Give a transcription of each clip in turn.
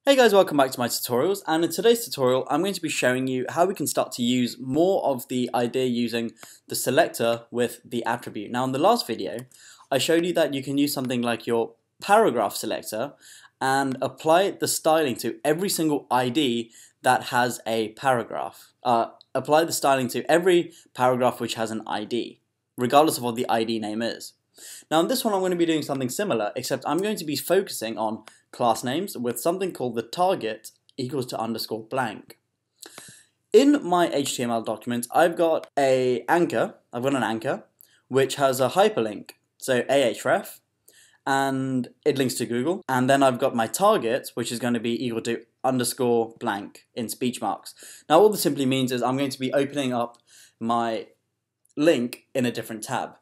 Hey guys, welcome back to my tutorials, and in today's tutorial I'm going to be showing you how we can start to use more of the idea using the selector with the attribute. Now in the last video I showed you that you can use something like your paragraph selector and apply the styling to every single ID that has a paragraph. Apply the styling to every paragraph which has an ID, regardless of what the ID name is. Now in this one I'm going to be doing something similar, except I'm going to be focusing on class names with something called the target equals to underscore blank. In my HTML document I've got an anchor which has a hyperlink, so ahref, and it links to Google, and then I've got my target which is going to be equal to underscore blank in speech marks. Now all this simply means is I'm going to be opening up my link in a different tab.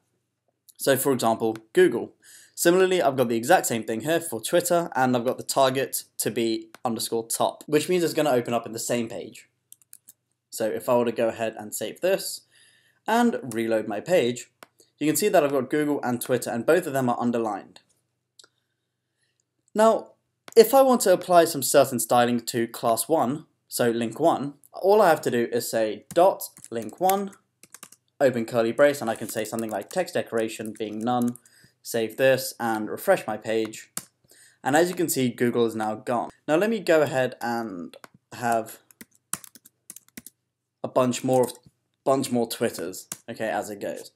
So for example, Google. Similarly, I've got the exact same thing here for Twitter, and I've got the target to be underscore top, which means it's going to open up in the same page. So if I were to go ahead and save this and reload my page, you can see that I've got Google and Twitter, and both of them are underlined. Now, if I want to apply some certain styling to class 1, so link 1, all I have to do is say dot link 1, open curly brace, and I can say something like text decoration being none, save this and refresh my page, and as you can see Google is now gone. Now let me go ahead and have a bunch more Twitters, okay, as it goes.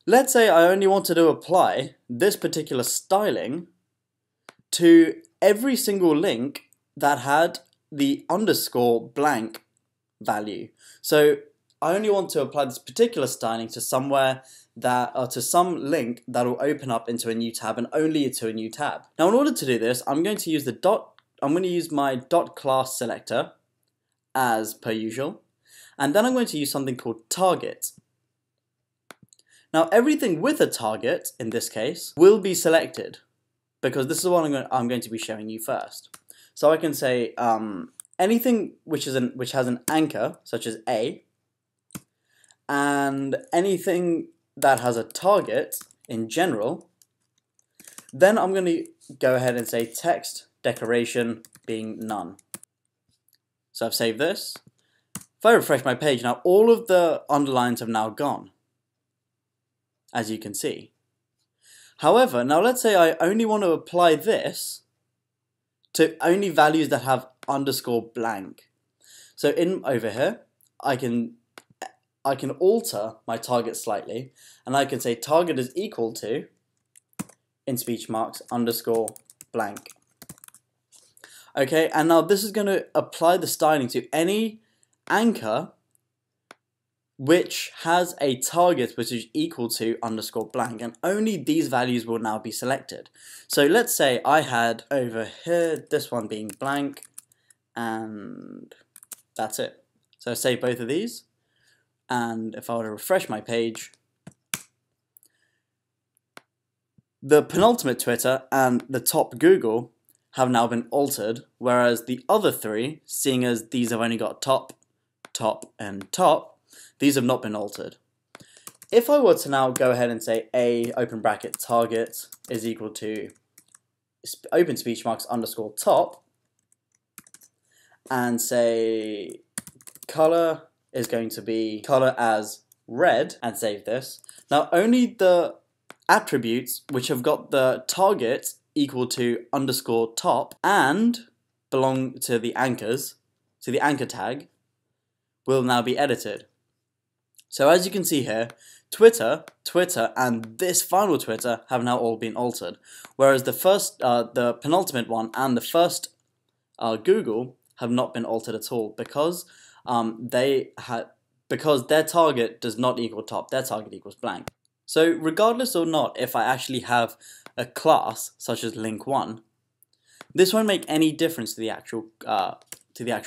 Let's say I only wanted to apply this particular styling to every single link that had the underscore blank value. So I only want to apply this particular styling to somewhere to some link that will open up into a new tab, and only to a new tab. Now in order to do this, I'm going to use my dot class selector as per usual, and then I'm going to use something called target. Now everything with a target in this case will be selected, because this is what I'm going to be showing you first. So I can say anything which has an anchor, such as A, and anything that has a target in general, then I'm going to go ahead and say text decoration being none. So I've saved this. If I refresh my page, now all of the underlines have now gone, as you can see. However, now let's say I only want to apply this to only values that have underscore blank. So over here, I can alter my target slightly, and I can say target is equal to, in speech marks, underscore blank. Okay, and now this is going to apply the styling to any anchor which has a target which is equal to underscore blank, and only these values will now be selected. So let's say I had over here this one being blank, and that's it. So save both of these. And if I were to refresh my page, the penultimate Twitter and the top Google have now been altered, whereas the other three, seeing as these have only got top, top, and top, these have not been altered. If I were to now go ahead and say A open bracket target is equal to open speech marks underscore top, and say color is going to be color as red, and save this. Now only the attributes which have got the target equal to underscore top and belong to the anchors, to the anchor tag, will now be edited. So as you can see here, Twitter, and this final Twitter have now all been altered, whereas the penultimate one and the first Google have not been altered at all, because their target does not equal top, their target equals blank. So regardless or not, if I actually have a class such as link 1, this won't make any difference to the actual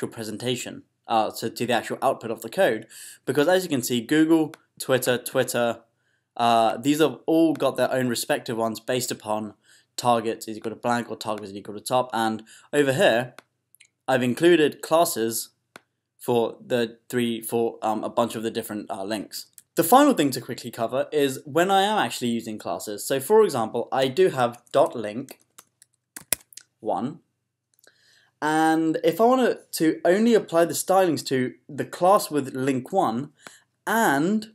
presentation, to the actual output of the code, because as you can see, Google, Twitter, these have all got their own respective ones based upon target is equal to blank or target is equal to top, and over here I've included classes for a bunch of the different links. The final thing to quickly cover is when I am actually using classes. So for example, I do have .link 1, And if I want to only apply the stylings to the class with link 1 and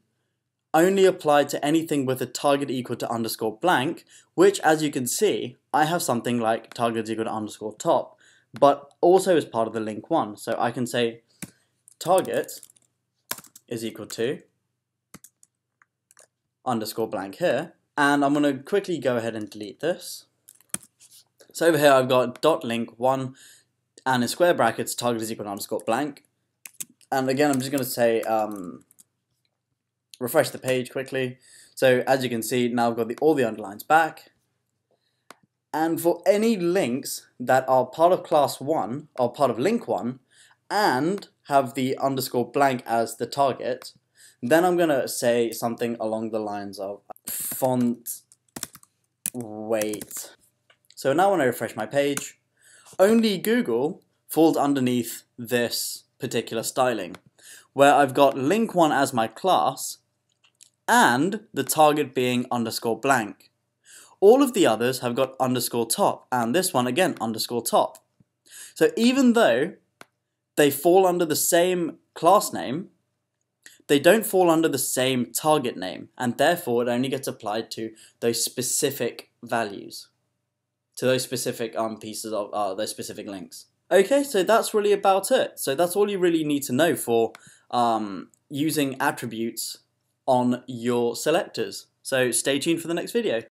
only apply to anything with a target equal to underscore blank, which as you can see, I have something like target is equal to underscore top, but also is part of the link 1. So I can say target is equal to underscore blank here, and I'm going to quickly go ahead and delete this. So over here I've got dot link 1 and in square brackets target is equal to underscore blank, and again I'm just going to say refresh the page quickly. So as you can see, now I've got all the underlines back, and for any links that are part of class 1 or part of link 1 and have the underscore blank as the target, then I'm going to say something along the lines of font weight. So now when I refresh my page, only Google falls underneath this particular styling, where I've got link 1 as my class and the target being underscore blank. All of the others have got underscore top, and this one again underscore top. So even though they fall under the same class name, they don't fall under the same target name, and therefore it only gets applied to those specific values, to those specific pieces of those specific links. Okay, so that's really about it. So that's all you really need to know for using attributes on your selectors. So stay tuned for the next video.